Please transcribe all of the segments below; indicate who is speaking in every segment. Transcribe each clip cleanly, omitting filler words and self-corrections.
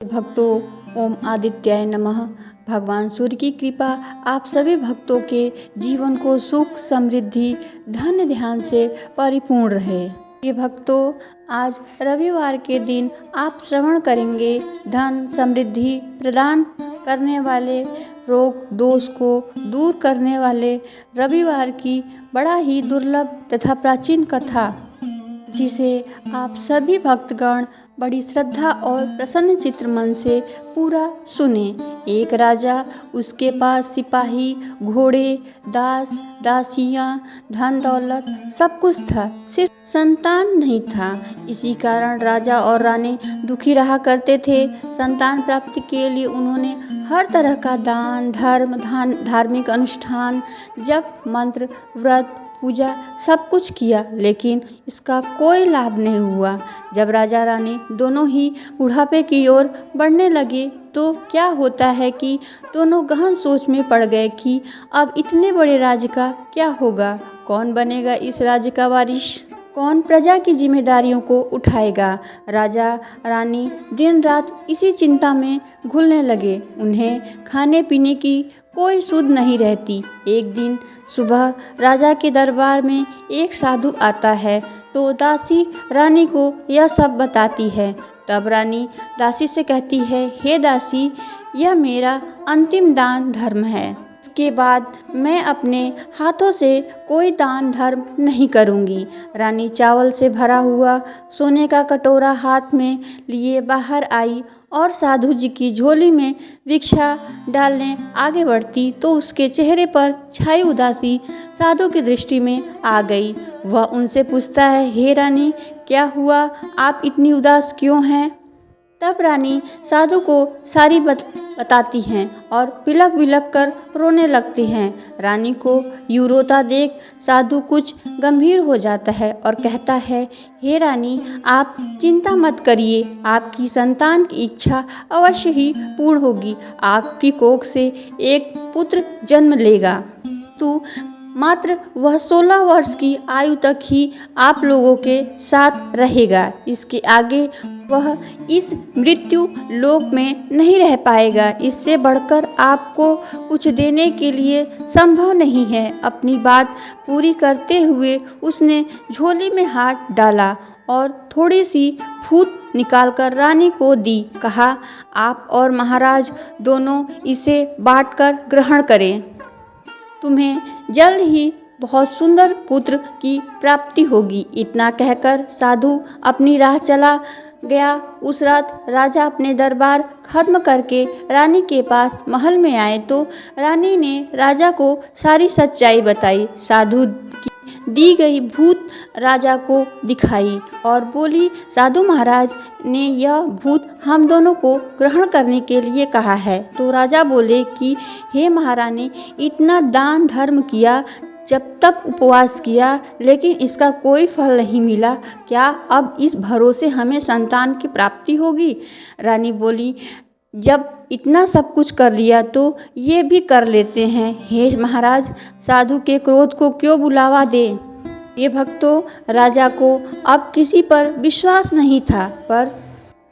Speaker 1: भक्तों, ओम आदित्याय नमः। भगवान सूर्य की कृपा आप सभी भक्तों के जीवन को सुख समृद्धि धन ध्यान से परिपूर्ण रहे। ये भक्तों, आज रविवार के दिन आप श्रवण करेंगे धन समृद्धि प्रदान करने वाले, रोग दोष को दूर करने वाले रविवार की बड़ा ही दुर्लभ तथा प्राचीन कथा, जिसे आप सभी भक्तगण बड़ी श्रद्धा और प्रसन्न चित्र मन से पूरा सुने। एक राजा, उसके पास सिपाही, घोड़े, दास दासियाँ, धन दौलत सब कुछ था, सिर्फ संतान नहीं था। इसी कारण राजा और रानी दुखी रहा करते थे। संतान प्राप्ति के लिए उन्होंने हर तरह का दान धर्म धार्मिक अनुष्ठान जप मंत्र व्रत पूजा सब कुछ किया, लेकिन इसका कोई लाभ नहीं हुआ। जब राजा रानी दोनों ही बुढ़ापे की ओर बढ़ने लगे तो क्या होता है कि दोनों गहन सोच में पड़ गए कि अब इतने बड़े राज्य का क्या होगा, कौन बनेगा इस राज्य का वारिस, कौन प्रजा की जिम्मेदारियों को उठाएगा। राजा रानी दिन रात इसी चिंता में घुलने लगे। उन्हें खाने पीने की कोई सुध नहीं रहती। एक दिन सुबह राजा के दरबार में एक साधु आता है तो दासी रानी को यह सब बताती है। तब रानी दासी से कहती है, हे दासी, यह मेरा अंतिम दान धर्म है। इसके बाद मैं अपने हाथों से कोई दान धर्म नहीं करूँगी। रानी चावल से भरा हुआ सोने का कटोरा हाथ में लिए बाहर आई और साधु जी की झोली में भिक्षा डालने आगे बढ़ती तो उसके चेहरे पर छाई उदासी साधु की दृष्टि में आ गई। वह उनसे पूछता है, हे रानी, क्या हुआ, आप इतनी उदास क्यों हैं? तब रानी साधु को सारी बताती हैं और बिलख बिलख कर रोने लगती हैं। रानी को यूं रोता देख साधु कुछ गंभीर हो जाता है और कहता है, हे रानी, आप चिंता मत करिए, आपकी संतान की इच्छा अवश्य ही पूर्ण होगी। आपकी कोख से एक पुत्र जन्म लेगा। मात्र वह 16 वर्ष की आयु तक ही आप लोगों के साथ रहेगा। इसके आगे वह इस मृत्यु लोक में नहीं रह पाएगा। इससे बढ़कर आपको कुछ देने के लिए संभव नहीं है। अपनी बात पूरी करते हुए उसने झोली में हाथ डाला और थोड़ी सी फूट निकालकर रानी को दी। कहा, आप और महाराज दोनों इसे बांटकर ग्रहण करें। तुम्हें जल्द ही बहुत सुंदर पुत्र की प्राप्ति होगी। इतना कहकर साधु अपनी राह चला गया। उस रात राजा अपने दरबार खत्म करके रानी के पास महल में आए तो रानी ने राजा को सारी सच्चाई बताई। साधु की दी गई भूत राजा को दिखाई और बोली, साधु महाराज ने यह भूत हम दोनों को ग्रहण करने के लिए कहा है। तो राजा बोले कि हे महारानी, इतना दान धर्म किया, जब तक उपवास किया, लेकिन इसका कोई फल नहीं मिला। क्या अब इस भरोसे हमें संतान की प्राप्ति होगी? रानी बोली, जब इतना सब कुछ कर लिया तो ये भी कर लेते हैं। हे महाराज, साधु के क्रोध को क्यों बुलावा दे। ये भक्तों, राजा को अब किसी पर विश्वास नहीं था, पर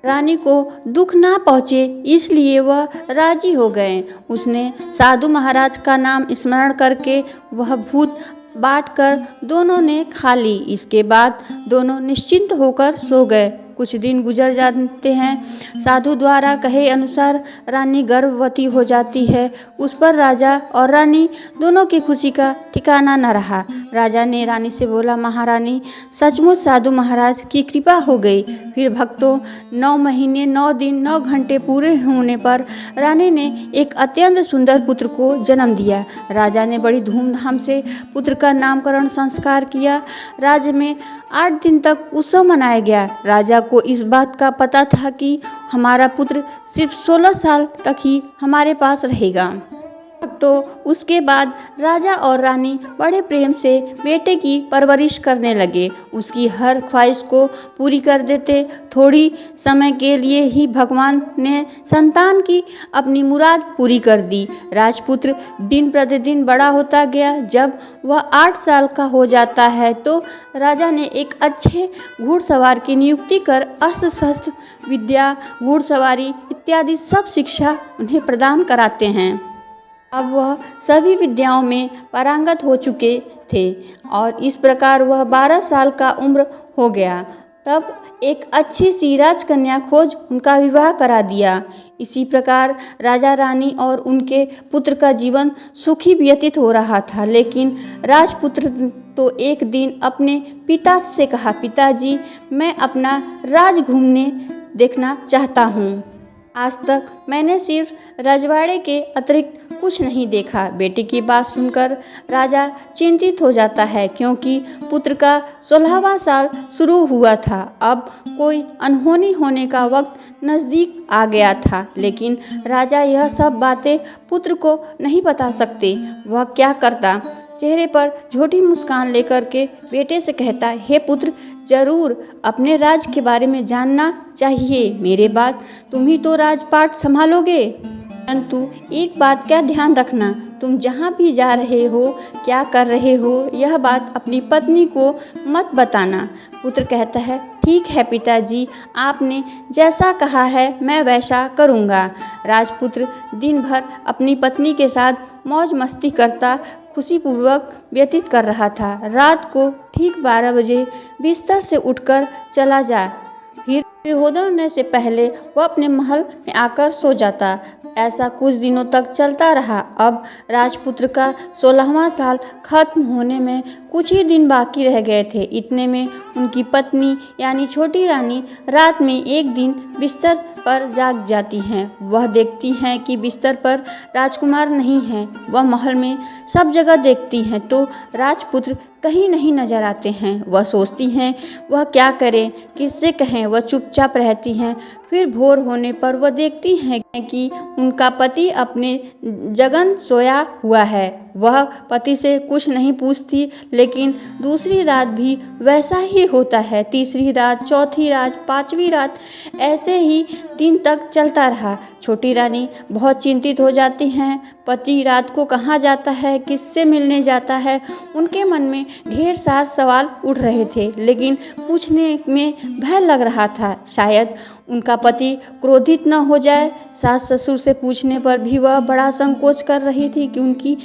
Speaker 1: रानी को दुख ना पहुँचे इसलिए वह राजी हो गए। उसने साधु महाराज का नाम स्मरण करके वह भूत बांटकर दोनों ने खा ली। इसके बाद दोनों निश्चिंत होकर सो गए। कुछ दिन गुजर जाते हैं। साधु द्वारा कहे अनुसार रानी गर्भवती हो जाती है। उस पर राजा और रानी दोनों की खुशी का ठिकाना न रहा। राजा ने रानी से बोला, महारानी, सचमुच साधु महाराज की कृपा हो गई। फिर भक्तों, 9 महीने 9 दिन 9 घंटे पूरे होने पर रानी ने एक अत्यंत सुंदर पुत्र को जन्म दिया। राजा ने बड़ी धूमधाम से पुत्र का नामकरण संस्कार किया। राज्य में 8 दिन तक उत्सव मनाया गया। राजा को इस बात का पता था कि हमारा पुत्र सिर्फ 16 साल तक ही हमारे पास रहेगा। तो उसके बाद राजा और रानी बड़े प्रेम से बेटे की परवरिश करने लगे, उसकी हर ख्वाहिश को पूरी कर देते। थोड़ी समय के लिए ही भगवान ने संतान की अपनी मुराद पूरी कर दी। राजपुत्र दिन प्रतिदिन बड़ा होता गया। जब वह 8 साल का हो जाता है तो राजा ने एक अच्छे घुड़सवार की नियुक्ति कर अस्त्र शस्त्र विद्या, घुड़सवारी इत्यादि सब शिक्षा उन्हें प्रदान कराते हैं। अब वह सभी विद्याओं में पारंगत हो चुके थे और इस प्रकार वह 12 साल का उम्र हो गया। तब एक अच्छी सी राजकन्या खोज उनका विवाह करा दिया। इसी प्रकार राजा रानी और उनके पुत्र का जीवन सुखी व्यतीत हो रहा था। लेकिन राजपुत्र तो एक दिन अपने पिता से कहा, पिताजी मैं अपना राज घूमने देखना चाहता हूँ। आज तक मैंने सिर्फ रजवाड़े के अतिरिक्त कुछ नहीं देखा। बेटे की बात सुनकर राजा चिंतित हो जाता है, क्योंकि पुत्र का 16वां साल शुरू हुआ था। अब कोई अनहोनी होने का वक्त नज़दीक आ गया था। लेकिन राजा यह सब बातें पुत्र को नहीं बता सकते। वह क्या करता, चेहरे पर झूठी मुस्कान लेकर के बेटे से कहता, हे पुत्र, जरूर अपने राज के बारे में जानना चाहिए। मेरे बाद तुम ही तो राजपाट संभालोगे। परंतु एक बात का ध्यान रखना, तुम जहाँ भी जा रहे हो, क्या कर रहे हो, यह बात अपनी पत्नी को मत बताना। पुत्र कहता है, ठीक है पिताजी, आपने जैसा कहा है मैं वैसा करूँगा। राजपुत्र दिन भर अपनी पत्नी के साथ मौज मस्ती करता खुशीपूर्वक व्यतीत कर रहा था। रात को ठीक 12 बजे बिस्तर से उठकर चला जा, फिर सूर्योदय होने से पहले वह अपने महल में आकर सो जाता। ऐसा कुछ दिनों तक चलता रहा। अब राजपुत्र का 16वां साल खत्म होने में कुछ ही दिन बाकी रह गए थे। इतने में उनकी पत्नी यानी छोटी रानी रात में एक दिन बिस्तर पर जाग जाती हैं। वह देखती हैं कि बिस्तर पर राजकुमार नहीं हैं। वह महल में सब जगह देखती हैं तो राजपुत्र कहीं नहीं नजर आते हैं। वह सोचती हैं वह क्या करें, किससे कहें। वह चुपचाप रहती हैं। फिर भोर होने पर वह देखती हैं कि उनका पति अपने जगन सोया हुआ है। वह पति से कुछ नहीं पूछती, लेकिन दूसरी रात भी वैसा ही होता है। तीसरी रात, चौथी रात, 5वीं रात, ऐसे ही दिन तक चलता रहा। छोटी रानी बहुत चिंतित हो जाती हैं। पति रात को कहाँ जाता है, किससे मिलने जाता है, उनके मन में ढेर सारे सवाल उठ रहे थे, लेकिन पूछने में भय लग रहा था। शायद उनका पति क्रोधित न हो जाए। सास ससुर से पूछने पर भी वह बड़ा संकोच कर रही थी कि उनकी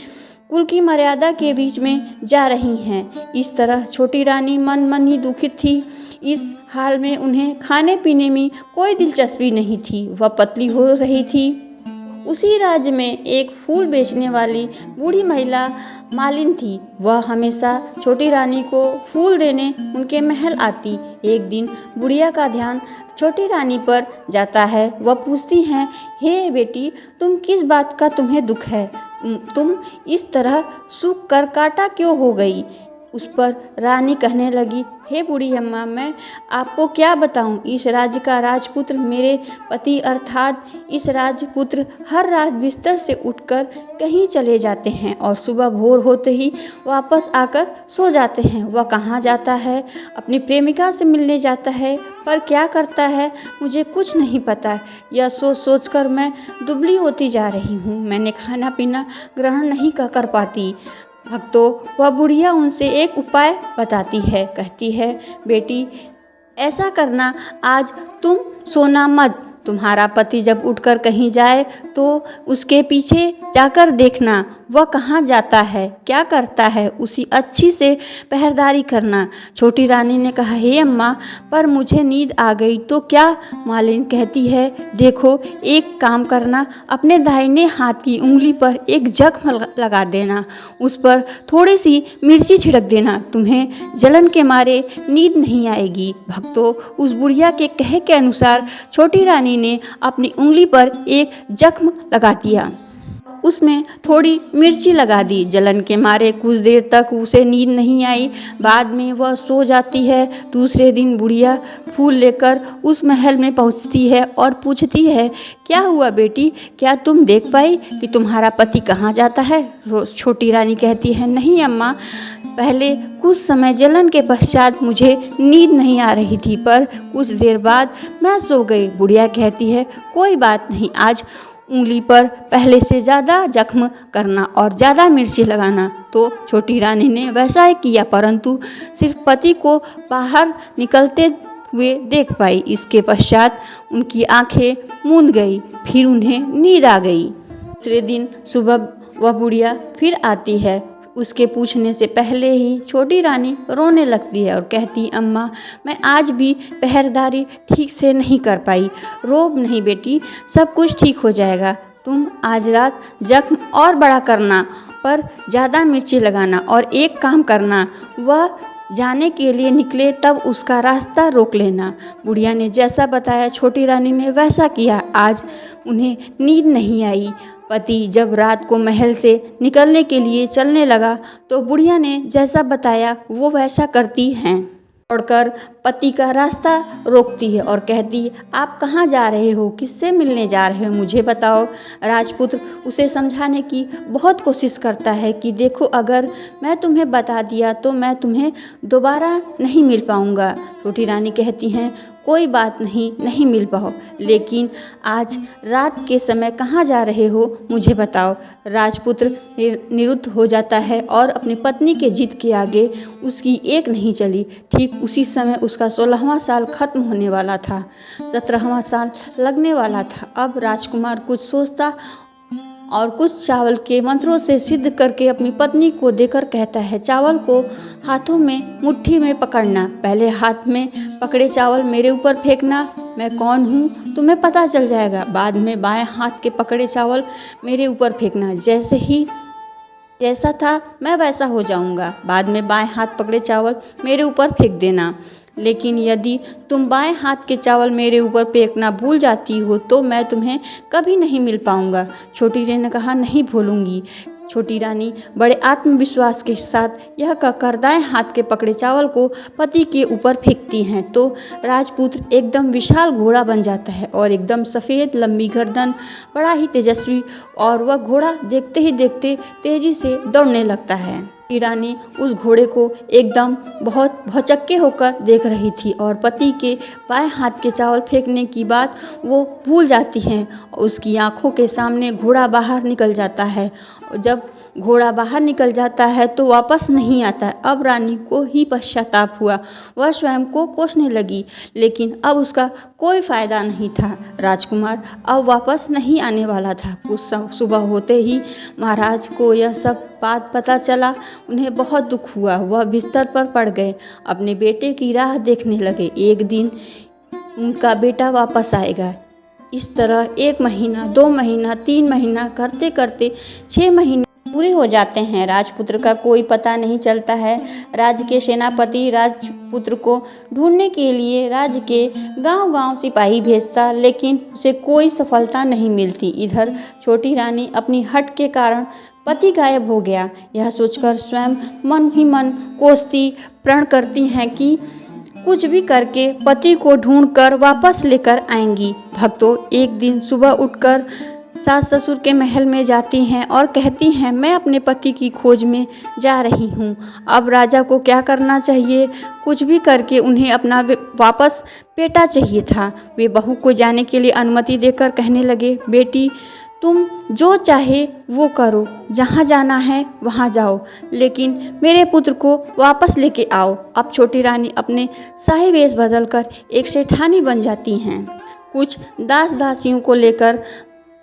Speaker 1: कुल की मर्यादा के बीच में जा रही हैं। इस तरह छोटी रानी मन ही दुखित थी। इस हाल में उन्हें खाने पीने में कोई दिलचस्पी नहीं थी। वह पतली हो रही थी। उसी राज्य में एक फूल बेचने वाली बूढ़ी महिला मालिन थी। वह हमेशा छोटी रानी को फूल देने उनके महल आती। एक दिन बुढ़िया का ध्यान छोटी रानी पर जाता है। वह पूछती हैं, हे बेटी, तुम किस बात का तुम्हें दुख है? तुम इस तरह सूख कर काटा क्यों हो गई? उस पर रानी कहने लगी, हे बूढ़ी अम्मा, मैं आपको क्या बताऊं। इस राज्य का राजपुत्र मेरे पति अर्थात इस राजपुत्र हर रात बिस्तर से उठकर कहीं चले जाते हैं और सुबह भोर होते ही वापस आकर सो जाते हैं। वह कहाँ जाता है? अपनी प्रेमिका से मिलने जाता है, पर क्या करता है मुझे कुछ नहीं पता। यह सोच सोच कर मैं दुबली होती जा रही हूँ। मैंने खाना पीना ग्रहण नहीं कर पाती। भक्तों, वह बुढ़िया उनसे एक उपाय बताती है। कहती है, बेटी ऐसा करना, आज तुम सोना मत। तुम्हारा पति जब उठकर कहीं जाए तो उसके पीछे जाकर देखना वह कहाँ जाता है, क्या करता है, उसी अच्छी से पहरेदारी करना। छोटी रानी ने कहा, हे अम्मा, पर मुझे नींद आ गई तो क्या? मालिन कहती है, देखो एक काम करना, अपने दाहिने हाथ की उंगली पर एक जख्म लगा देना, उस पर थोड़ी सी मिर्ची छिड़क देना, तुम्हें जलन के मारे नींद नहीं आएगी। भक्तों, उस बुढ़िया के कहे के अनुसार छोटी रानी ने अपनी उंगली पर एक जख्म लगा दिया। उसमें थोड़ी मिर्ची लगा दी। जलन के मारे कुछ देर तक उसे नींद नहीं आई। बाद में वह सो जाती है। दूसरे दिन बुढ़िया फूल लेकर उस महल में पहुंचती है और पूछती है, क्या हुआ बेटी, क्या तुम देख पाई कि तुम्हारा पति कहाँ जाता है? छोटी रानी कहती है, नहीं अम्मा, पहले कुछ समय जलन के पश्चात मुझे नींद नहीं आ रही थी, पर कुछ देर बाद मैं सो गई। बुढ़िया कहती है, कोई बात नहीं, आज उंगली पर पहले से ज़्यादा जख्म करना और ज़्यादा मिर्ची लगाना। तो छोटी रानी ने वैसा ही किया, परंतु सिर्फ पति को बाहर निकलते हुए देख पाई। इसके पश्चात उनकी आंखें मूंद गई, फिर उन्हें नींद आ गई। दूसरे दिन सुबह वह बुढ़िया फिर आती है। उसके पूछने से पहले ही छोटी रानी रोने लगती है और कहती, अम्मा, मैं आज भी पहरेदारी ठीक से नहीं कर पाई। रो नहीं बेटी, सब कुछ ठीक हो जाएगा। तुम आज रात जख्म और बड़ा करना, पर ज़्यादा मिर्ची लगाना, और एक काम करना, वह जाने के लिए निकले तब उसका रास्ता रोक लेना। बुढ़िया ने जैसा बताया छोटी रानी ने वैसा किया। आज उन्हें नींद नहीं आई। पति जब रात को महल से निकलने के लिए चलने लगा तो बुढ़िया ने जैसा बताया वो वैसा करती हैं। दौड़कर पति का रास्ता रोकती है और कहती, आप कहाँ जा रहे हो, किससे मिलने जा रहे हो, मुझे बताओ। राजपुत्र उसे समझाने की बहुत कोशिश करता है कि देखो, अगर मैं तुम्हें बता दिया तो मैं तुम्हें दोबारा नहीं मिल पाऊँगा। छोटी रानी कहती हैं, कोई बात नहीं, नहीं मिल पाओ, लेकिन आज रात के समय कहाँ जा रहे हो मुझे बताओ। राजपुत्र निरुद्ध हो जाता है और अपनी पत्नी के जिद के आगे उसकी एक नहीं चली। ठीक उसी समय उसका 16वां साल खत्म होने वाला था, 17वां साल लगने वाला था। अब राजकुमार कुछ सोचता और कुछ चावल के मंत्रों से सिद्ध करके अपनी पत्नी को देकर कहता है, चावल को हाथों में मुट्ठी में पकड़ना, पहले हाथ में पकड़े चावल मेरे ऊपर फेंकना, मैं कौन हूँ तुम्हें पता चल जाएगा। बाद में बाएं हाथ के पकड़े चावल मेरे ऊपर फेंकना, जैसा था मैं वैसा हो जाऊँगा। बाद में बाएं हाथ पकड़े चावल मेरे ऊपर फेंक देना, लेकिन यदि तुम बाएं हाथ के चावल मेरे ऊपर फेंकना भूल जाती हो तो मैं तुम्हें कभी नहीं मिल पाऊँगा। छोटी रानी ने कहा, नहीं भूलूंगी। छोटी रानी बड़े आत्मविश्वास के साथ यह कहकर दाएं हाथ के पकड़े चावल को पति के ऊपर फेंकती हैं तो राजपुत्र एकदम विशाल घोड़ा बन जाता है और एकदम सफ़ेद लंबी गर्दन, बड़ा ही तेजस्वी, और वह घोड़ा देखते ही देखते तेजी से दौड़ने लगता है। रानी उस घोड़े को एकदम बहुत भौचक्के होकर देख रही थी और पति के बाएं हाथ के चावल फेंकने की बात वो भूल जाती हैं। उसकी आंखों के सामने घोड़ा बाहर निकल जाता है। जब घोड़ा बाहर निकल जाता है तो वापस नहीं आता है। अब रानी को ही पश्चाताप हुआ। वह स्वयं को कोसने लगी, लेकिन अब उसका कोई फायदा नहीं था। राजकुमार अब वापस नहीं आने वाला था। कुछ सुबह होते ही महाराज को यह सब बात पता चला। उन्हें बहुत दुख हुआ। वह बिस्तर पर पड़ गए, अपने बेटे की राह देखने लगे। एक दिन उनका बेटा वापस आएगा। इस तरह 1 महीना, 2 महीना, 3 महीना करते करते 6 महीने पूरे हो जाते हैं। राजपुत्र का कोई पता नहीं चलता है। राज्य के सेनापति राजपुत्र को ढूंढने के लिए राज्य के गांव-गांव सिपाही भेजता, लेकिन उसे कोई सफलता नहीं मिलती। इधर छोटी रानी अपनी हठ के कारण पति गायब हो गया, यह सोचकर स्वयं मन ही मन कोसती, प्रण करती हैं कि कुछ भी करके पति को ढूंढकर वापस लेकर आएंगी। भक्तों, एक दिन सुबह उठकर सास ससुर के महल में जाती हैं और कहती हैं, मैं अपने पति की खोज में जा रही हूँ। अब राजा को क्या करना चाहिए? कुछ भी करके उन्हें अपना वापस बेटा चाहिए था। वे बहू को जाने के लिए अनुमति देकर कहने लगे, बेटी, तुम जो चाहे वो करो, जहाँ जाना है वहाँ जाओ, लेकिन मेरे पुत्र को वापस लेके आओ। अब छोटी रानी अपने शाही वेश बदलकर एक सेठानी बन जाती हैं। कुछ दास दासियों को लेकर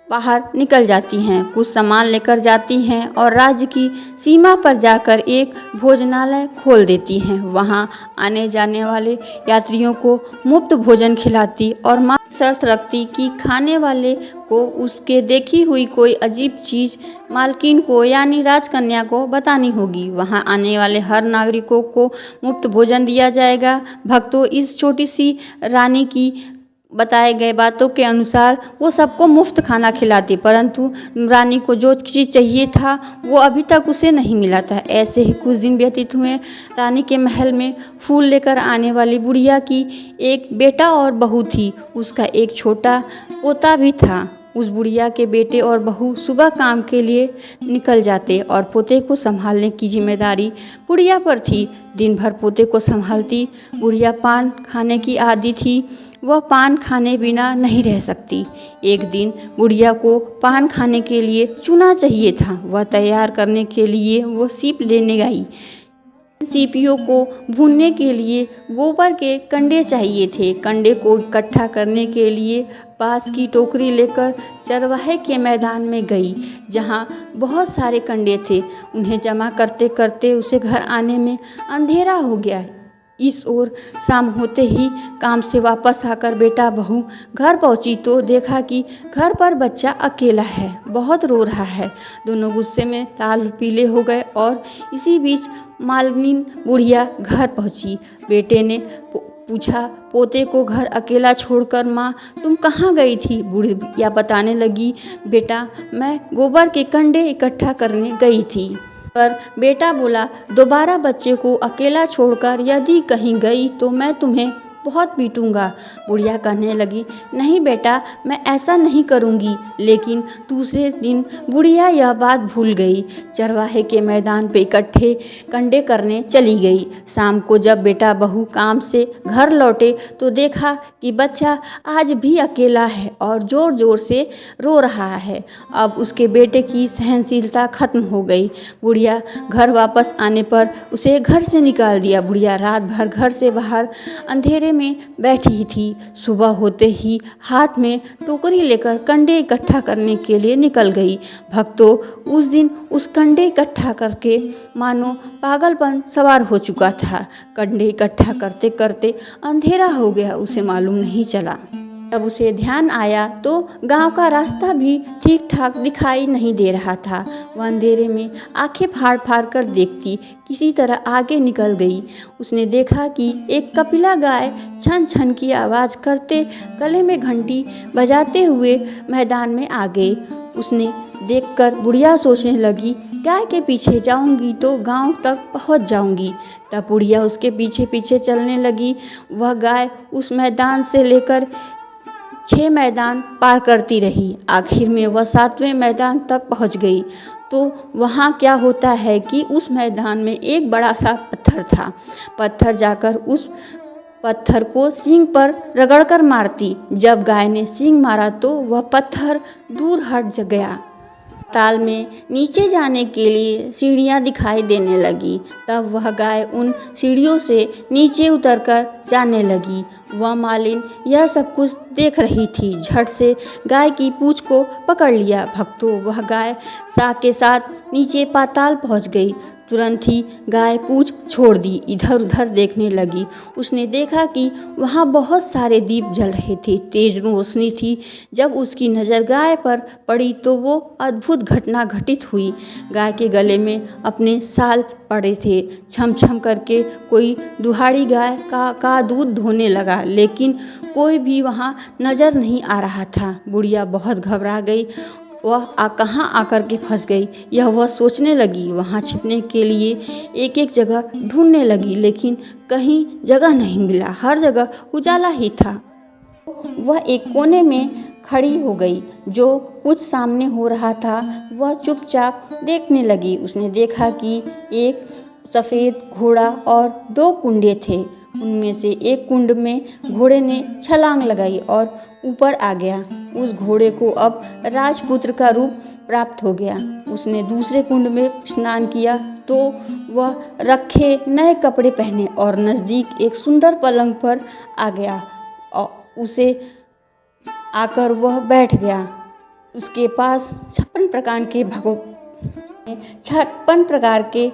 Speaker 1: बाहर निकल जाती हैं, कुछ सामान लेकर जाती हैं और राज्य की सीमा पर जाकर एक भोजनालय खोल देती हैं। वहां आने जाने वाले यात्रियों को मुफ्त भोजन खिलाती और मां शर्त रखती कि खाने वाले को उसके देखी हुई कोई अजीब चीज़ मालकिन को यानी राजकन्या को बतानी होगी। वहां आने वाले हर नागरिकों को मुफ्त भोजन दिया जाएगा। भक्तों, इस छोटी सी रानी की बताए गए बातों के अनुसार वो सबको मुफ्त खाना खिलाती, परंतु रानी को जो चीज़ चाहिए था वो अभी तक उसे नहीं मिला था। ऐसे ही कुछ दिन व्यतीत हुए। रानी के महल में फूल लेकर आने वाली बुढ़िया की एक बेटा और बहू थी। उसका एक छोटा पोता भी था। उस बुढ़िया के बेटे और बहू सुबह काम के लिए निकल जाते और पोते को संभालने की जिम्मेदारी बुढ़िया पर थी। दिन भर पोते को संभालती। बुढ़िया पान खाने की आदी थी। वह पान खाने बिना नहीं रह सकती। एक दिन बुढ़िया को पान खाने के लिए चूना चाहिए था। वह तैयार करने के लिए वो सीप लेने गई। सीपियों को भूनने के लिए गोबर के कंडे चाहिए थे। कंडे को इकट्ठा करने के लिए बांस की टोकरी लेकर चरवाहे के मैदान में गई, जहां बहुत सारे कंडे थे। उन्हें जमा करते करते उसे घर आने में अंधेरा हो गया। इस ओर शाम होते ही काम से वापस आकर बेटा बहू घर पहुंची तो देखा कि घर पर बच्चा अकेला है, बहुत रो रहा है। दोनों गुस्से में लाल पीले हो गए और इसी बीच मालकिन बुढ़िया घर पहुंची। बेटे ने पूछा, पोते को घर अकेला छोड़कर माँ तुम कहाँ गई थी? बुढ़िया बताने लगी, बेटा मैं गोबर के कंडे इकट्ठा करने गई थी। पर बेटा बोला, दोबारा बच्चे को अकेला छोड़कर यदि कहीं गई तो मैं तुम्हें बहुत पीटूंगा। बुढ़िया कहने लगी, नहीं बेटा मैं ऐसा नहीं करूंगी। लेकिन दूसरे दिन बुढ़िया यह बात भूल गई। चरवाहे के मैदान पे इकट्ठे कंडे करने चली गई। शाम को जब बेटा बहू काम से घर लौटे तो देखा कि बच्चा आज भी अकेला है और ज़ोर ज़ोर से रो रहा है। अब उसके बेटे की सहनशीलता खत्म हो गई। बुढ़िया घर वापस आने पर उसे घर से निकाल दिया। बुढ़िया रात भर घर से बाहर अंधेरे में बैठी थी। सुबह होते ही हाथ में टोकरी लेकर कंडे इकट्ठा करने के लिए निकल गई। भक्तों, उस दिन उस कंडे इकट्ठा करके मानो पागलपन सवार हो चुका था। कंडे इकट्ठा करते करते अंधेरा हो गया, उसे मालूम नहीं चला। जब उसे ध्यान आया तो गांव का रास्ता भी ठीक ठाक दिखाई नहीं दे रहा था। वह अंधेरे में आंखें फाड़ फाड़ कर देखती किसी तरह आगे निकल गई। उसने देखा कि एक कपिला गाय छन छन की आवाज़ करते गले में घंटी बजाते हुए मैदान में आ गई। उसने देखकर बुढ़िया सोचने लगी, गाय के पीछे जाऊंगी तो गांव तक पहुंच जाऊंगी। तब बुढ़िया उसके पीछे पीछे चलने लगी। वह गाय उस मैदान से लेकर 6 मैदान पार करती रही। आखिर में वह 7वें मैदान तक पहुंच गई। तो वहाँ क्या होता है कि उस मैदान में एक बड़ा सा पत्थर था। पत्थर जाकर उस पत्थर को सींग पर रगड़कर मारती। जब गाय ने सींग मारा तो वह पत्थर दूर हट गया। ताल में नीचे जाने के लिए सीढ़ियाँ दिखाई देने लगी। तब वह गाय उन सीढ़ियों से नीचे उतरकर जाने लगी। वह मालिन यह सब कुछ देख रही थी। झट से गाय की पूंछ को पकड़ लिया। भक्तों, वह गाय साथ के साथ नीचे पाताल पहुंच गई। तुरंत ही गाय पूंछ छोड़ दी, इधर उधर देखने लगी। उसने देखा कि वहाँ बहुत सारे दीप जल रहे थे, तेज रोशनी थी। जब उसकी नज़र गाय पर पड़ी तो वो अद्भुत घटना घटित हुई। गाय के गले में अपने साल पड़े थे। छम छम करके कोई दुहाड़ी गाय का दूध धोने लगा, लेकिन कोई भी वहाँ नज़र नहीं आ रहा था। बुढ़िया बहुत घबरा गई। वह कहाँ आकर के फंस गई, यह वह सोचने लगी। वहाँ छिपने के लिए एक एक जगह ढूंढने लगी, लेकिन कहीं जगह नहीं मिला। हर जगह उजाला ही था। वह एक कोने में खड़ी हो गई। जो कुछ सामने हो रहा था वह चुपचाप देखने लगी। उसने देखा कि एक सफ़ेद घोड़ा और 2 कुंडे थे। उनमें से एक कुंड में घोड़े ने छलांग लगाई और ऊपर आ गया। उस घोड़े को अब राजपुत्र का रूप प्राप्त हो गया। उसने दूसरे कुंड में स्नान किया तो वह रखे नए कपड़े पहने और नज़दीक एक सुंदर पलंग पर आ गया और उसे आकर वह बैठ गया। उसके पास 56 प्रकार के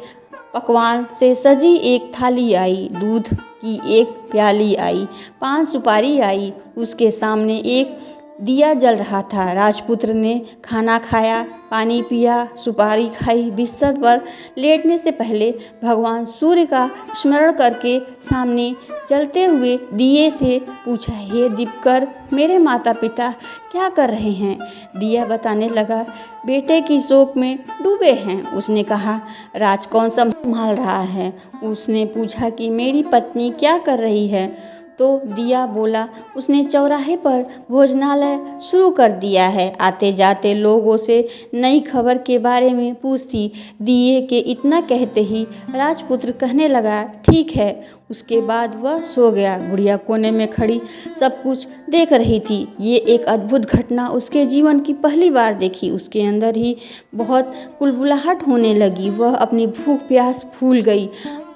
Speaker 1: पकवान से सजी एक थाली आई। दूध की एक प्याली आई, 5 सुपारी आई। उसके सामने एक दिया जल रहा था। राजपुत्र ने खाना खाया, पानी पिया, सुपारी खाई। बिस्तर पर लेटने से पहले भगवान सूर्य का स्मरण करके सामने जलते हुए दिए से पूछा, हे दीपकर, मेरे माता पिता क्या कर रहे हैं? दिया बताने लगा, बेटे की शोक में डूबे हैं। उसने कहा, राज कौन संभाल रहा है? उसने पूछा कि मेरी पत्नी क्या कर रही है? तो दिया बोला, उसने चौराहे पर भोजनालय शुरू कर दिया है, आते जाते लोगों से नई खबर के बारे में पूछती। दिए के इतना कहते ही राजपुत्र कहने लगा, ठीक है। उसके बाद वह सो गया। बुढ़िया कोने में खड़ी सब कुछ देख रही थी। ये एक अद्भुत घटना उसके जीवन की पहली बार देखी। उसके अंदर ही बहुत कुलबुलाहट होने लगी। वह अपनी भूख प्यास भूल गई।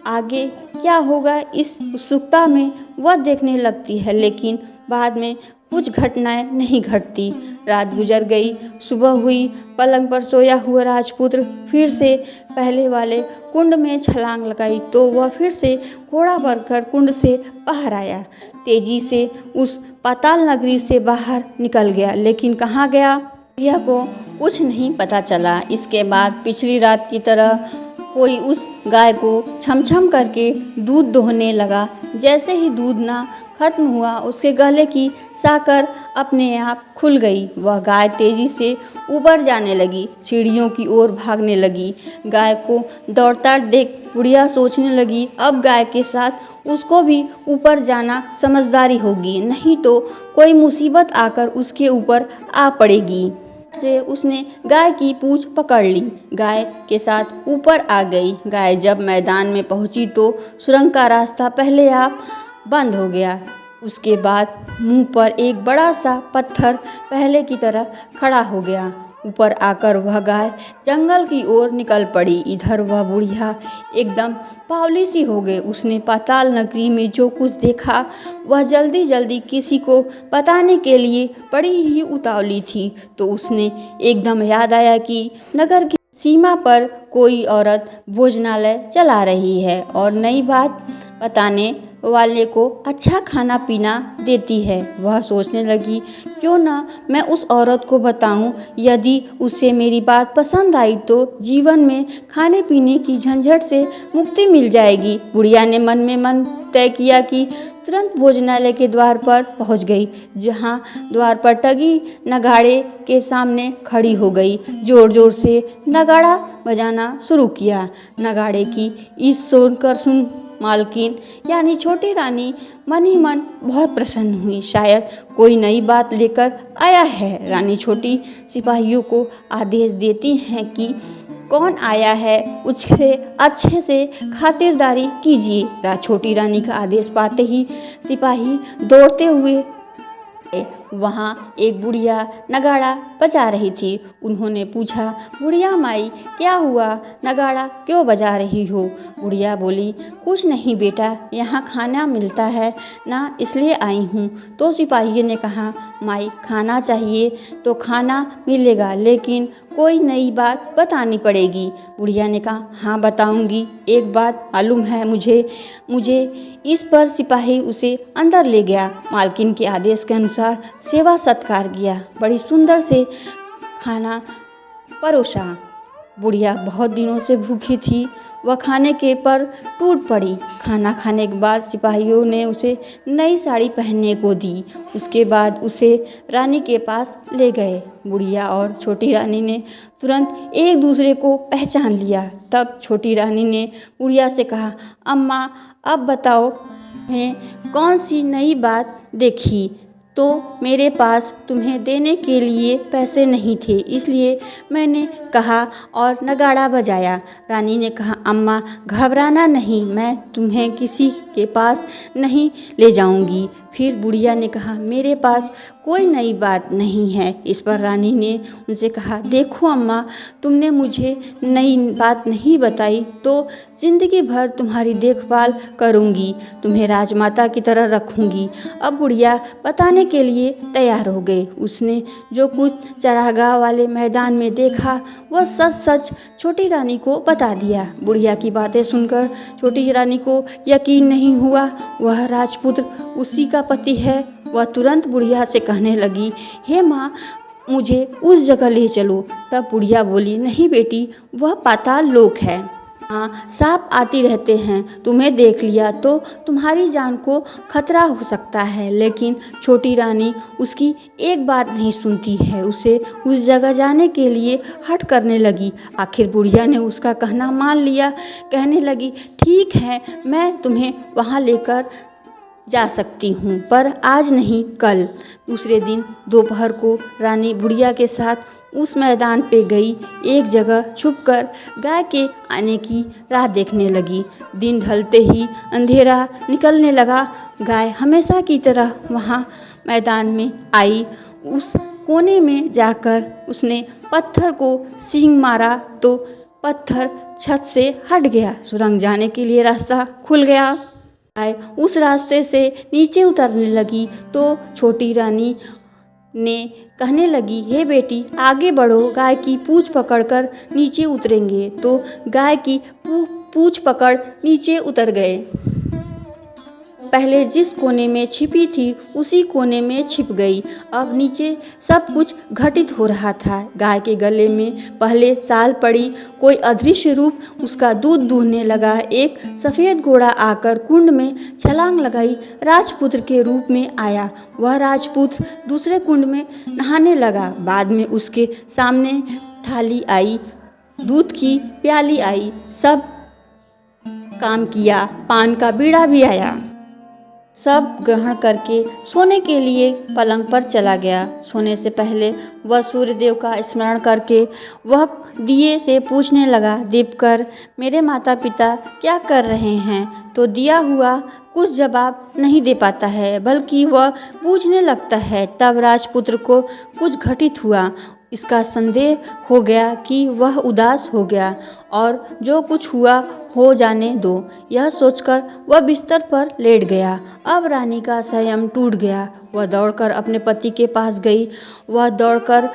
Speaker 1: आगे क्या होगा इस उत्सुकता में वह देखने लगती है, लेकिन बाद में कुछ घटनाएं नहीं घटती। रात गुजर गई, सुबह हुई। पलंग पर सोया हुआ राजपुत्र फिर से पहले वाले कुंड में छलांग लगाई तो वह फिर से घोड़ा भरकर कुंड से बाहर आया। तेजी से उस पाताल नगरी से बाहर निकल गया, लेकिन कहाँ गया बुढ़िया को कुछ नहीं पता चला। इसके बाद पिछली रात की तरह कोई उस गाय को छमछम करके दूध दोहने लगा। जैसे ही दूध ना खत्म हुआ, उसके गले की साकर अपने आप खुल गई। वह गाय तेजी से ऊपर जाने लगी, सीढ़ियों की ओर भागने लगी। गाय को दौड़ता देख बुढ़िया सोचने लगी, अब गाय के साथ उसको भी ऊपर जाना समझदारी होगी, नहीं तो कोई मुसीबत आकर उसके ऊपर आ पड़ेगी। से उसने गाय की पूंछ पकड़ ली, गाय के साथ ऊपर आ गई। गाय जब मैदान में पहुंची तो सुरंग का रास्ता पहले आप बंद हो गया। उसके बाद मुंह पर एक बड़ा सा पत्थर पहले की तरह खड़ा हो गया। ऊपर आकर वह गाय जंगल की ओर निकल पड़ी। इधर वह बुढ़िया एकदम बावली सी हो गई। उसने पाताल नगरी में जो कुछ देखा वह जल्दी जल्दी किसी को बताने के लिए बड़ी ही उतावली थी। तो उसने एकदम याद आया कि नगर की सीमा पर कोई औरत भोजनालय चला रही है और नई बात बताने वाले को अच्छा खाना पीना देती है। वह सोचने लगी, क्यों ना मैं उस औरत को बताऊं, यदि उसे मेरी बात पसंद आई तो जीवन में खाने पीने की झंझट से मुक्ति मिल जाएगी। बुढ़िया ने मन में मन तय किया कि तुरंत भोजनालय के द्वार पर पहुंच गई, जहां द्वार पर टगी नगाड़े के सामने खड़ी हो गई। जोर जोर से नगाड़ा बजाना शुरू किया। नगाड़े की इस सुन मालकिन यानी छोटी रानी मन ही मन बहुत प्रसन्न हुई। शायद कोई नई बात लेकर आया है। रानी छोटी सिपाहियों को आदेश देती हैं कि कौन आया है उससे अच्छे से खातिरदारी कीजिए। छोटी रानी का आदेश पाते ही सिपाही दौड़ते हुए वहाँ एक बुढ़िया नगाड़ा बजा रही थी। उन्होंने पूछा, बुढ़िया माई क्या हुआ, नगाड़ा क्यों बजा रही हो? बुढ़िया बोली, कुछ नहीं बेटा, यहाँ खाना मिलता है ना, इसलिए आई हूँ। तो सिपाही ने कहा, माई खाना चाहिए तो खाना मिलेगा, लेकिन कोई नई बात बतानी पड़ेगी। बुढ़िया ने कहा, हाँ बताऊंगी। एक बात मालूम है मुझे इस पर सिपाही उसे अंदर ले गया। मालकिन के आदेश के अनुसार सेवा सत्कार किया, बड़ी सुंदर से खाना परोसा। बुढ़िया बहुत दिनों से भूखी थी, वह खाने के पर टूट पड़ी। खाना खाने के बाद सिपाहियों ने उसे नई साड़ी पहनने को दी। उसके बाद उसे रानी के पास ले गए। बुढ़िया और छोटी रानी ने तुरंत एक दूसरे को पहचान लिया। तब छोटी रानी ने बुढ़िया से कहा, अम्मा अब बताओ मैं कौन सी नई बात देखी? तो मेरे पास तुम्हें देने के लिए पैसे नहीं थे, इसलिए मैंने कहा और नगाड़ा बजाया। रानी ने कहा, अम्मा घबराना नहीं, मैं तुम्हें किसी के पास नहीं ले जाऊंगी। फिर बुढ़िया ने कहा, मेरे पास कोई नई बात नहीं है। इस पर रानी ने उनसे कहा, देखो अम्मा, तुमने मुझे नई बात नहीं बताई तो ज़िंदगी भर तुम्हारी देखभाल करूंगी, तुम्हें राजमाता की तरह रखूंगी। अब बुढ़िया बताने के लिए तैयार हो गई। उसने जो कुछ चरागाह वाले मैदान में देखा वह सच सच छोटी रानी को बता दिया। बुढ़िया की बातें सुनकर छोटी रानी को यकीन नहीं हुआ। वह राजपुत्र उसी का पति है वह तुरंत बुढ़िया से कहने लगी, हे माँ, मुझे उस जगह ले चलो। तब बुढ़िया बोली, नहीं बेटी, वह पाताल लोक है। हाँ, सांप आती रहते हैं, तुम्हें देख लिया तो तुम्हारी जान को खतरा हो सकता है। लेकिन छोटी रानी उसकी एक बात नहीं सुनती है, उसे उस जगह जाने के लिए हठ करने लगी। आखिर बुढ़िया ने उसका कहना मान लिया। कहने लगी, ठीक है, मैं तुम्हें वहाँ लेकर जा सकती हूँ, पर आज नहीं, कल। दूसरे दिन दोपहर को रानी बुढ़िया के साथ उस मैदान पे गई। एक जगह छुपकर गाय के आने की राह देखने लगी। दिन ढलते ही अंधेरा निकलने लगा। गाय हमेशा की तरह वहाँ मैदान में आई। उस कोने में जाकर उसने पत्थर को सींग मारा तो पत्थर छत से हट गया। सुरंग जाने के लिए रास्ता खुल गया। गाय उस रास्ते से नीचे उतरने लगी तो छोटी रानी ने कहने लगी, हे बेटी, आगे बढ़ो, गाय की पूँछ पकड़कर नीचे उतरेंगे। तो गाय की पूँछ पकड़ नीचे उतर गए। पहले जिस कोने में छिपी थी उसी कोने में छिप गई। अब नीचे सब कुछ घटित हो रहा था। गाय के गले में पहले साल पड़ी। कोई अदृश्य रूप उसका दूध दूहने लगा। एक सफ़ेद घोड़ा आकर कुंड में छलांग लगाई राजपुत्र के रूप में आया। वह राजपुत्र दूसरे कुंड में नहाने लगा। बाद में उसके सामने थाली आई, दूध की प्याली आई, सब काम किया, पान का बीड़ा भी आया। सब ग्रहण करके सोने के लिए पलंग पर चला गया। सोने से पहले वह सूर्यदेव का स्मरण करके वह दिए से पूछने लगा, दीपकर, मेरे माता पिता क्या कर रहे हैं? तो दिया हुआ कुछ जवाब नहीं दे पाता है, बल्कि वह पूछने लगता है। तब राजपुत्र को कुछ घटित हुआ। इसका संदेह हो गया कि वह उदास हो गया और जो कुछ हुआ हो जाने दो, यह सोचकर वह बिस्तर पर लेट गया। अब रानी का संयम टूट गया। वह दौड़कर अपने पति के पास गई। वह दौड़कर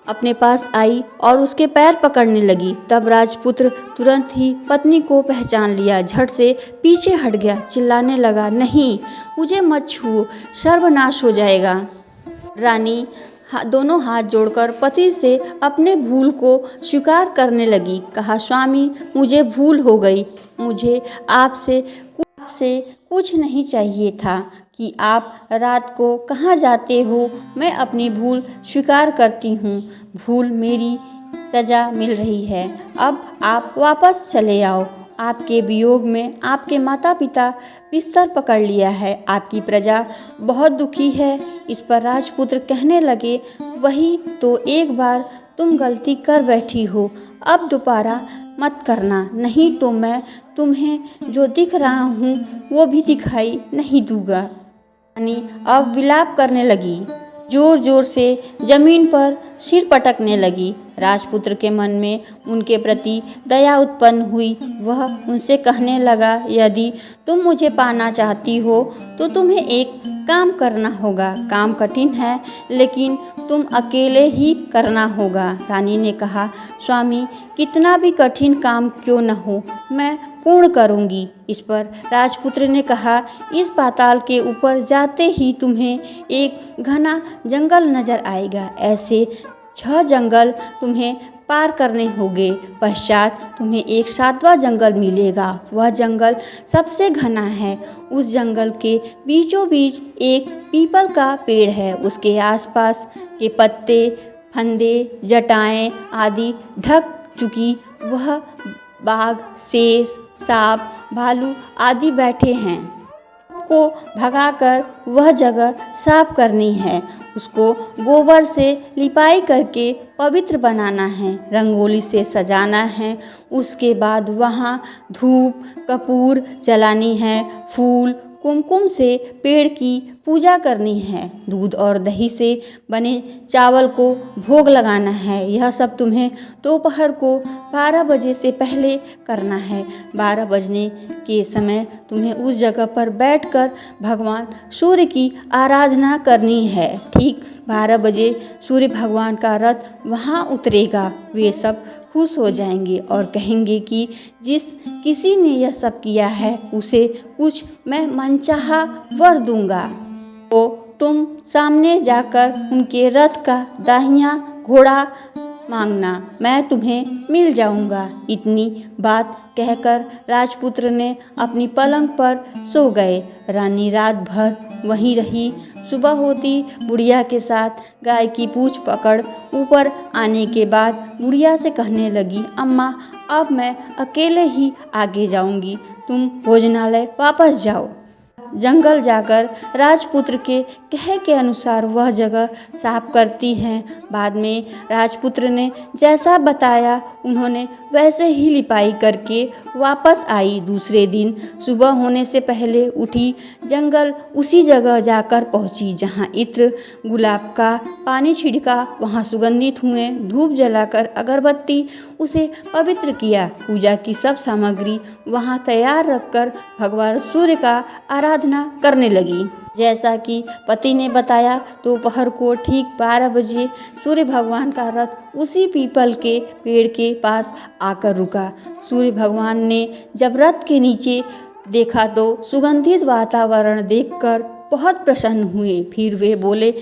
Speaker 1: अपने पास आई और उसके पैर पकड़ने लगी। तब राजपुत्र तुरंत ही पत्नी को पहचान लिया, झट से पीछे हट गया, चिल्लाने लगा, नहीं, मुझे मत छुओ, सर्वनाश हो जाएगा। रानी दोनों हाथ जोड़कर पति से अपने भूल को स्वीकार करने लगी। कहा, स्वामी, मुझे भूल हो गई। मुझे आपसे कुछ नहीं चाहिए था कि आप रात को कहाँ जाते हो। मैं अपनी भूल स्वीकार करती हूँ। भूल मेरी सज़ा मिल रही है। अब आप वापस चले आओ। आपके वियोग में आपके माता पिता बिस्तर पकड़ लिया है। आपकी प्रजा बहुत दुखी है। इस पर राजपुत्र कहने लगे, वही तो एक बार तुम गलती कर बैठी हो, अब दोबारा मत करना, नहीं तो मैं तुम्हें जो दिख रहा हूँ वो भी दिखाई नहीं दूंगा। रानी अब विलाप करने लगी, जोर जोर से जमीन पर सिर पटकने लगी। राजपुत्र के मन में उनके प्रति दया उत्पन्न हुई। वह उनसे कहने लगा, यदि तुम मुझे पाना चाहती हो तो तुम्हें एक काम करना होगा। काम कठिन है, लेकिन तुम अकेले ही करना होगा। रानी ने कहा, स्वामी, कितना भी कठिन काम क्यों न हो, मैं पूर्ण करूंगी। इस पर राजपुत्र ने कहा, इस पाताल के ऊपर जाते ही तुम्हें एक घना जंगल नजर आएगा। ऐसे 6 जंगल तुम्हें पार करने होंगे। पश्चात तुम्हें एक 7वां जंगल मिलेगा। वह जंगल सबसे घना है। उस जंगल के बीचों बीच एक पीपल का पेड़ है। उसके आसपास के पत्ते, फंदे, जटाएं आदि ढक चुकी वह बाघ, शेर, सांप, भालू आदि बैठे हैं। को भगाकर वह जगह साफ करनी है। उसको गोबर से लिपाई करके पवित्र बनाना है, रंगोली से सजाना है। उसके बाद वहाँ धूप कपूर जलानी है, फूल कुमकुम से पेड़ की पूजा करनी है, दूध और दही से बने चावल को भोग लगाना है। यह सब तुम्हें दोपहर को 12 बजे से पहले करना है। 12 बजने के समय तुम्हें उस जगह पर बैठकर भगवान सूर्य की आराधना करनी है। ठीक 12 बजे सूर्य भगवान का रथ वहाँ उतरेगा। वे सब खुश हो जाएंगे और कहेंगे कि जिस किसी ने यह सब किया है उसे कुछ मैं मनचाहा वर दूंगा। वो तुम सामने जाकर उनके रथ का दाहिना घोड़ा मांगना, मैं तुम्हें मिल जाऊंगा। इतनी बात कहकर राजपुत्र ने अपनी पलंग पर सो गए। रानी रात भर वहीं रही। सुबह होती बुढ़िया के साथ गाय की पूंछ पकड़ ऊपर आने के बाद बुढ़िया से कहने लगी, अम्मा अब मैं अकेले ही आगे जाऊंगी, तुम भोजनालय वापस जाओ। जंगल जाकर राजपुत्र के कहे के अनुसार वह जगह साफ करती हैं। बाद में राजपुत्र ने जैसा बताया उन्होंने वैसे ही लिपाई करके वापस आई। दूसरे दिन सुबह होने से पहले उठी, जंगल उसी जगह जाकर पहुंची जहां इत्र गुलाब का पानी छिड़का। वहां सुगंधित हुए, धूप जलाकर अगरबत्ती उसे पवित्र किया। पूजा की सब सामग्री वहां तैयार रखकर भगवान सूर्य का आराधना करने लगी। जैसा कि पति ने बताया, दोपहर को ठीक 12 बजे सूर्य भगवान का रथ उसी पीपल के पेड़ के पास आकर रुका। सूर्य भगवान ने जब रथ के नीचे देखा तो सुगंधित वातावरण देखकर बहुत प्रसन्न हुए। फिर वे बोले,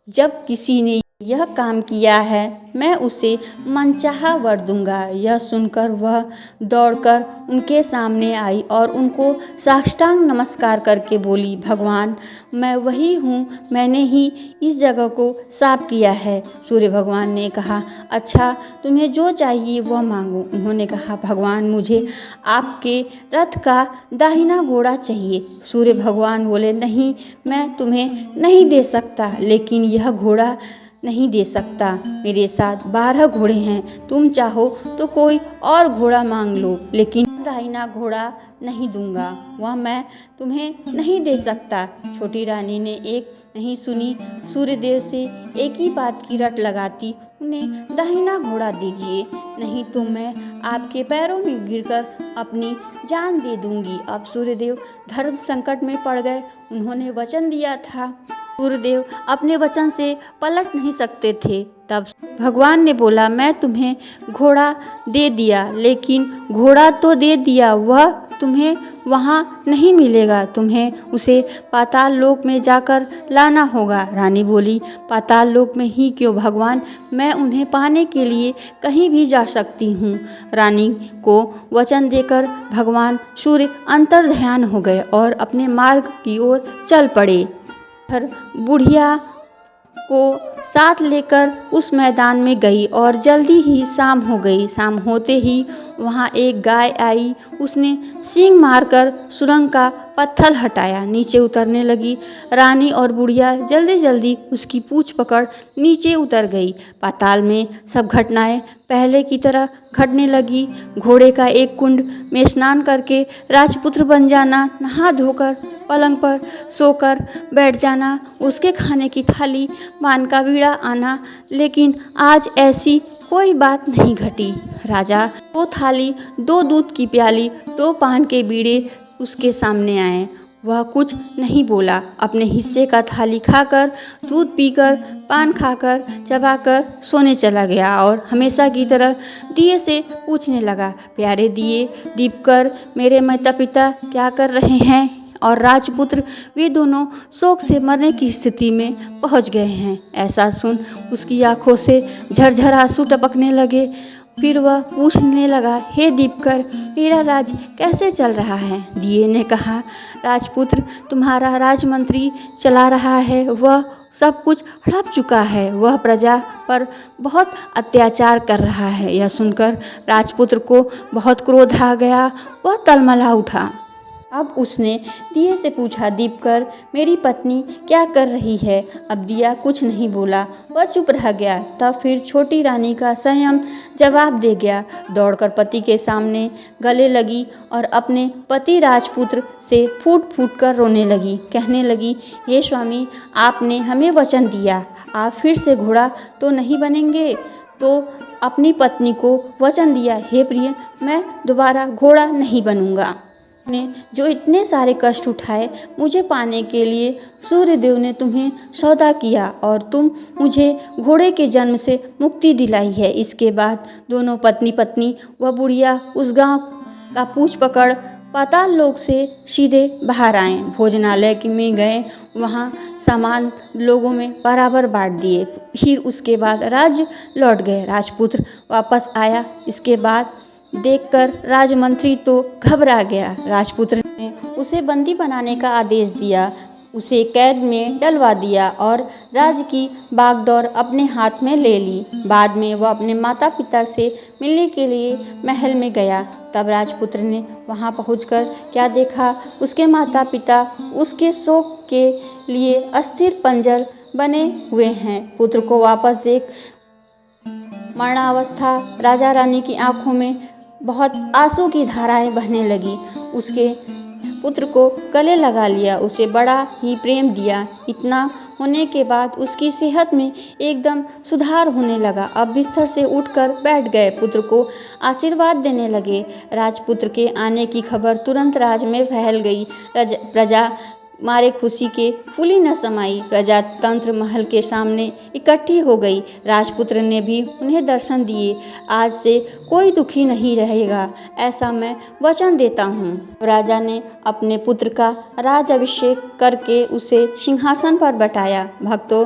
Speaker 1: जब किसी ने यह काम किया है मैं उसे मनचाहा वर दूंगा। यह सुनकर वह दौड़कर उनके सामने आई और उनको साष्टांग नमस्कार करके बोली, भगवान मैं वही हूँ, मैंने ही इस जगह को साफ किया है। सूर्य भगवान ने कहा, अच्छा तुम्हें जो चाहिए वह मांगो। उन्होंने कहा, भगवान मुझे आपके रथ का दाहिना घोड़ा चाहिए। सूर्य भगवान बोले, नहीं मैं तुम्हें नहीं दे सकता, लेकिन यह घोड़ा नहीं दे सकता। मेरे साथ 12 घोड़े हैं, तुम चाहो तो कोई और घोड़ा मांग लो, लेकिन दाहिना घोड़ा नहीं दूंगा, वह मैं तुम्हें नहीं दे सकता। छोटी रानी ने एक नहीं सुनी। सूर्यदेव से एक ही बात की रट लगाती, उन्हें दाहिना घोड़ा दीजिए, नहीं तो मैं आपके पैरों में गिरकर अपनी जान दे दूंगी। अब सूर्यदेव धर्म संकट में पड़ गए। उन्होंने वचन दिया था, सूर्यदेव अपने वचन से पलट नहीं सकते थे। तब भगवान ने बोला, मैं तुम्हें घोड़ा दे दिया, लेकिन घोड़ा तो दे दिया, वह तुम्हें वहाँ नहीं मिलेगा, तुम्हें उसे पाताल लोक में जाकर लाना होगा। रानी बोली, पाताल लोक में ही क्यों भगवान, मैं उन्हें पाने के लिए कहीं भी जा सकती हूँ। रानी को वचन देकर भगवान सूर्य अंतर्ध्यान हो गए और अपने मार्ग की ओर चल पड़े। बुढ़िया को साथ लेकर उस मैदान में गई और जल्दी ही शाम हो गई। शाम होते ही वहाँ एक गाय आई। उसने सींग मारकर सुरंग का पत्थर हटाया, नीचे उतरने लगी। रानी और बुढ़िया जल्दी जल्दी उसकी पूंछ पकड़ नीचे उतर गई। पाताल में सब घटनाएं पहले की तरह घटने लगी। घोड़े का एक कुंड में स्नान करके राजपुत्र बन जाना, नहा धोकर पलंग पर सोकर बैठ जाना, उसके खाने की थाली पान का बीड़ा आना। लेकिन आज ऐसी कोई बात नहीं घटी। राजा 2 थाली, 2 दूध की प्याली, 2 पान के बीड़े उसके सामने आए। वह कुछ नहीं बोला। अपने हिस्से का थाली खाकर, दूध पीकर, पान खाकर, चबाकर सोने चला गया और हमेशा की तरह दिए से पूछने लगा, प्यारे दिए, दीपकर, मेरे माता पिता क्या कर रहे हैं? और राजपुत्र, वे दोनों शोक से मरने की स्थिति में पहुंच गए हैं। ऐसा सुन उसकी आंखों से झरझर आंसू टपकने लगे। फिर वह पूछने लगा, हे दीपकर, मेरा राज कैसे चल रहा है? दिए ने कहा, राजपुत्र, तुम्हारा राजमंत्री चला रहा है, वह सब कुछ हड़प चुका है, वह प्रजा पर बहुत अत्याचार कर रहा है। यह सुनकर राजपुत्र को बहुत क्रोध आ गया। वह तलमला उठा। अब उसने दिए से पूछा, दीपकर, मेरी पत्नी क्या कर रही है? अब दिया कुछ नहीं बोला, वह चुप रह गया। तब फिर छोटी रानी का संयम जवाब दे गया। दौड़कर पति के सामने गले लगी और अपने पति राजपुत्र से फूट फूट कर रोने लगी। कहने लगी, हे स्वामी, आपने हमें वचन दिया, आप फिर से घोड़ा तो नहीं बनेंगे? तो अपनी पत्नी को वचन दिया, हे प्रिय, मैं दोबारा घोड़ा नहीं बनूंगा। ने जो इतने सारे कष्ट उठाए मुझे पाने के लिए, सूर्यदेव ने तुम्हें सौदा किया और तुम मुझे घोड़े के जन्म से मुक्ति दिलाई है। इसके बाद दोनों पत्नी पत्नी व बुढ़िया उस गांव का पूंछ पकड़ पाताल लोक से सीधे बाहर आए। भोजनालय में गए। वहाँ सामान लोगों में बराबर बांट दिए। फिर उसके बाद राज्य लौट गए। राजपुत्र वापस आया। इसके बाद देखकर राजमंत्री तो घबरा गया। राजपुत्र ने उसे बंदी बनाने का आदेश दिया, उसे कैद में डलवा दिया और राज्य की बागडोर अपने हाथ में ले ली। बाद में वह अपने माता पिता से मिलने के लिए महल में गया। तब राजपुत्र ने वहां पहुंचकर क्या देखा, उसके माता पिता उसके शोक के लिए अस्थिर पंजर बने हुए हैं। पुत्र को वापस देख मरणावस्था राजा रानी की आंखों में बहुत आंसू की धाराएं बहने लगी। उसके पुत्र को गले लगा लिया, उसे बड़ा ही प्रेम दिया। इतना होने के बाद उसकी सेहत में एकदम सुधार होने लगा। अब बिस्तर से उठकर बैठ गए, पुत्र को आशीर्वाद देने लगे। राजपुत्र के आने की खबर तुरंत राज में फैल गई। प्रजा मारे खुशी के फूली न समाई। प्रजातंत्र महल के सामने इकट्ठी हो गई। राजपुत्र ने भी उन्हें दर्शन दिए। आज से कोई दुखी नहीं रहेगा, ऐसा मैं वचन देता हूँ। राजा ने अपने पुत्र का राज अभिषेक करके उसे सिंहासन पर बैठाया। भक्तों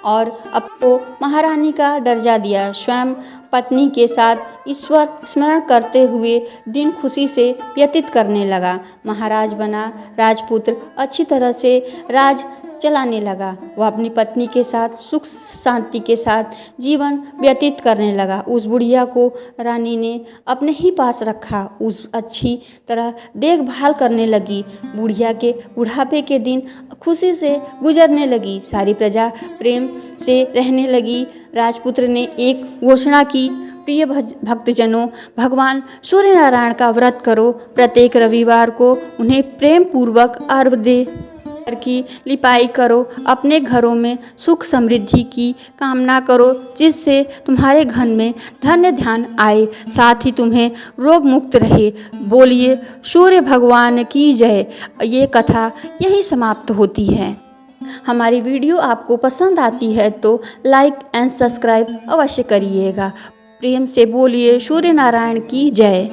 Speaker 1: और आपको महारानी का दर्जा दिया। स्वयं पत्नी के साथ ईश्वर स्मरण करते हुए दिन खुशी से व्यतीत करने लगा। महाराज बना। राजपुत्र अच्छी तरह से राज चलाने लगा। वह अपनी पत्नी के साथ सुख शांति के साथ जीवन व्यतीत करने लगा। उस बुढ़िया को रानी ने अपने ही पास रखा, उस अच्छी तरह देखभाल करने लगी। बुढ़िया के बुढ़ापे के दिन खुशी से गुजरने लगी। सारी प्रजा प्रेम से रहने लगी। राजपुत्र ने एक घोषणा की, प्रिय भक्तजनों, भगवान सूर्य नारायण का व्रत करो। प्रत्येक रविवार को उन्हें प्रेम पूर्वक अर्घ्य दे, घर की लिपाई करो, अपने घरों में सुख समृद्धि की कामना करो, जिससे तुम्हारे घर में धन्य ध्यान आए, साथ ही तुम्हें रोग मुक्त रहे। बोलिए सूर्य भगवान की जय। ये कथा यहीं समाप्त होती है। हमारी वीडियो आपको पसंद आती है तो लाइक एंड सब्सक्राइब अवश्य करिएगा। प्रेम से बोलिए सूर्य नारायण की जय।